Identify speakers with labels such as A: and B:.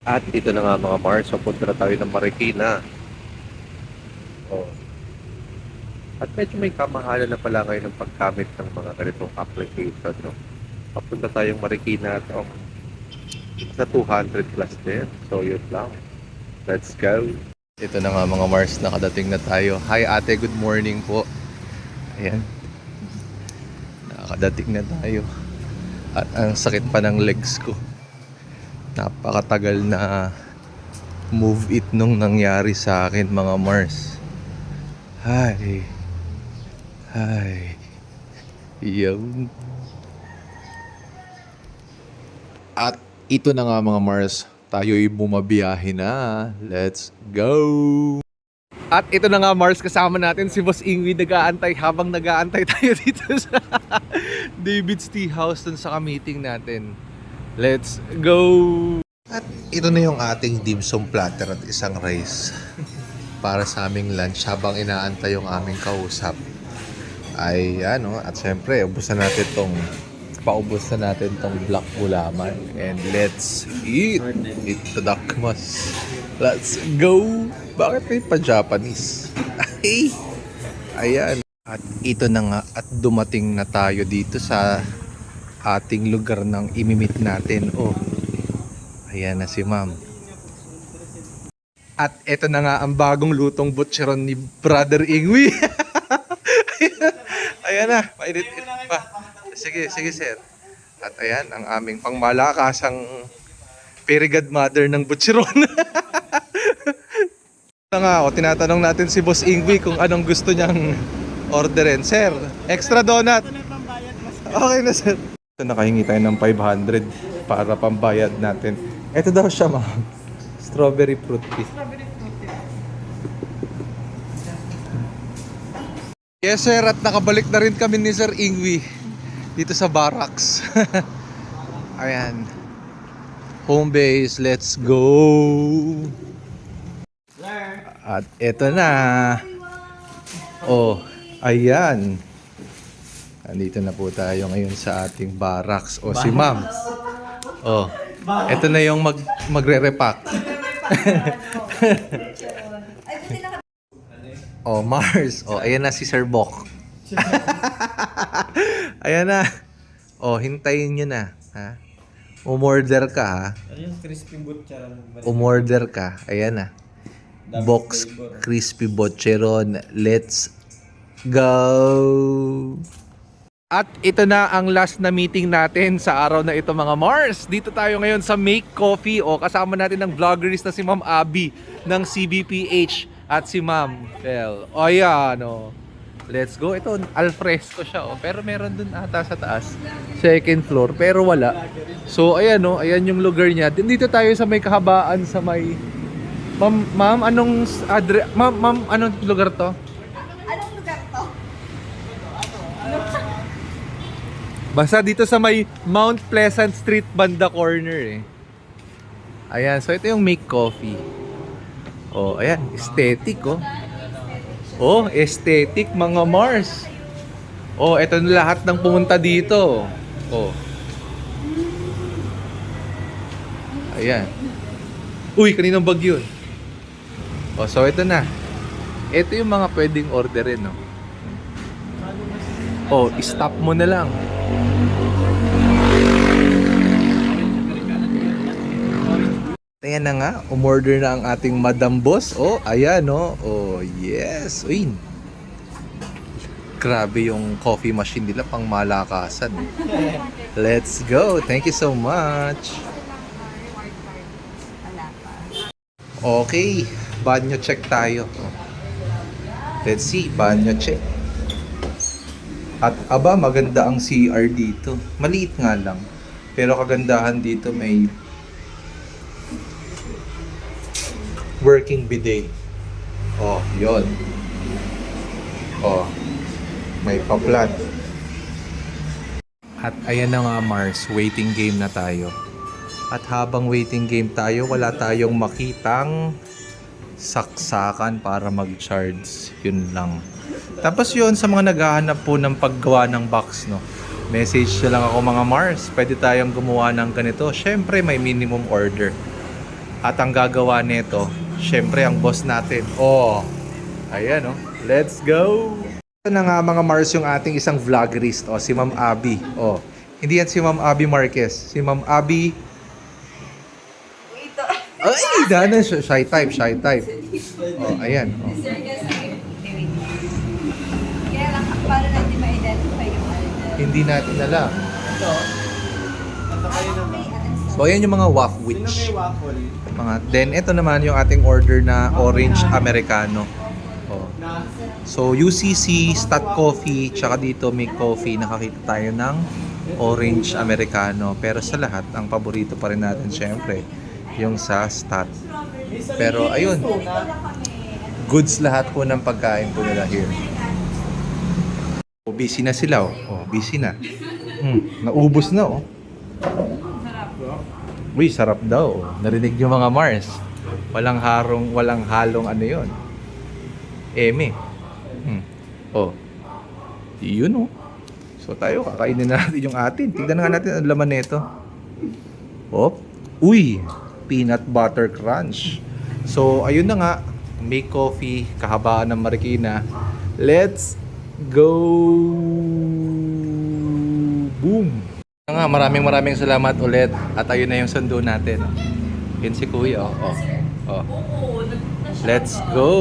A: At dito na nga mga Mars, so punta na tayo ng Marikina. Oh. At medyo may kamahalan na pala ngayon ng paggamit ng mga ganitong application. No? Papunta tayong Marikina at sa 200 plus din. So yun lang. Let's go. Ito na nga mga Mars, nakadating na tayo. Hi ate, good morning po. Ayan. Nakadating na tayo. At ang sakit pa ng legs ko. Napakatagal na move it nung nangyari sa akin mga Mars. Hi. Hi. Yun. At ito na nga mga Mars, tayo'y bumabiyahe na. Let's go! At ito na nga Mars, kasama natin si Boss Ingwi, nag-aantay habang nag-aantay tayo dito sa David's Tea House dun sa meeting natin. Let's go! At ito na yung ating dim sum platter at isang rice para sa aming lunch habang inaantay yung aming kausap. Ay ano, at syempre paubos na natin tong black gulaman. And let's eat! Eat the dakmas. Let's go! Bakit may pa-Japanese? Ay! Ayan. At ito na nga, at dumating na tayo dito sa ating lugar ng imimit natin. Oh, ayan na si ma'am. At ito na nga ang bagong lutong butcheron ni Brother Ingwi. Ayan na, mainit pa. Sige, sige sir. At ayan, ang aming pangmalakasang very godmother ng butcheron. Ito nga, tinatanong natin si Boss Ingwi kung anong gusto niyang orderin. Sir, extra donut. Okay na sir. So, nakahingi tayo ng 500 para pambayad natin. Ito daw siya ma'am. Strawberry fruit tea. Yes sir, at nakabalik na rin kami ni Sir Ingwi dito sa barracks. Ayan. Home base, let's go. At eto na. Oh, ayan. Andito na po tayo ngayon sa ating barracks. O si ma'am. Oh, eto na yung magre-repack. Oh, Mars. Oh, ayan na si Sir Bok. Ayan na. Oh, hintayin nyo na. Ha? Umorder ka ha.
B: Ayun, crispy butcheron.
A: Umorder ka. Ayan na. Box crispy butcheron. Let's go! At ito na ang last na meeting natin sa araw na ito mga Mars. Dito tayo ngayon sa Make Coffee. O kasama natin ng vloggerist na si Ma'am Abby ng CBPH at si Ma'am Bel. O yan o. Let's go. Ito alfresco siya o. Pero meron dun ata sa taas. Second floor. Pero wala. So ayan o. Ayan yung lugar niya. Dito tayo sa may kahabaan sa may... Ma'am, anong Ma'am, anong lugar to?
C: Anong lugar to?
A: Basta dito sa may Mount Pleasant Street banda corner eh. Ayan, so ito yung Make Coffee. Oh, ayan, aesthetic oh. Oh, aesthetic mga Mars. Oh, ito na lahat ng pumunta dito. Oh. Ayan. Uy, kaninong bag yun? Oh, so ito na. Ito yung mga pwedeng orderin, no? Oh, stop mo na lang. Ayan na nga, umorder na ang ating Madam Boss. Oh, ayan no. Oh, yes. Uy. Grabe yung coffee machine nila, pang malakasan. Let's go. Thank you so much. Okay, banyo check tayo. Let's see, banyo check. At aba, maganda ang CR dito. Maliit nga lang. Pero kagandahan dito may working bidet. Oh, yon. Oh, may pa-plant. At ayan na nga Mars, waiting game na tayo. At habang waiting game tayo, wala tayong makitang saksakan para mag-charge. Yun lang. Tapos yun, sa mga naghahanap po ng paggawa ng box, no? Message na lang ako mga Mars. Pwede tayong gumawa ng ganito. Syempre, may minimum order. At ang gagawa nito, syempre ang boss natin. Oh, ayan oh. Let's go! Ito na nga mga Mars yung ating isang vloggerist. Oh, si Ma'am Abby. Oh, hindi yan si Ma'am Abby Marquez. Si Ma'am Abby...
C: Ito.
A: Ay, dahil shy type, shy type. Oh, ayan. Oh.
C: Sir, guys, wait. Kaya lang, para na hindi ma-identify yung order.
A: Hindi natin alam.
B: Ito. Ito kayo na ba?
A: So, ayan yung mga
B: Sino may
A: waffwich.
B: waffle?
A: Then, ito naman yung ating order na orange americano. Oh.
B: Na
A: So, UCC, Stat Coffee, tsaka dito may coffee. Nakakita tayo ng orange americano. Pero sa lahat, ang paborito pa rin natin syempre, yung sa Stat. Pero ayun, goods lahat po ng pagkain po nila here. Oh, busy na sila oh. Oh, busy na. Naubos na oh. Uy, sarap daw. Narinig yung mga Mars. Walang halong ano yon. Eme. Oh. Yun oh. So tayo, kakainin na natin yung atin. Tignan nga natin ang laman nito. Oh. Uy, peanut butter crunch. So, ayun na nga. May coffee, kahabaan ng Marikina. Let's go! Boom! Nga, maraming salamat ulit. At ayun na yung sundo natin. Yun si Kuya. Oh. Oh. Let's go!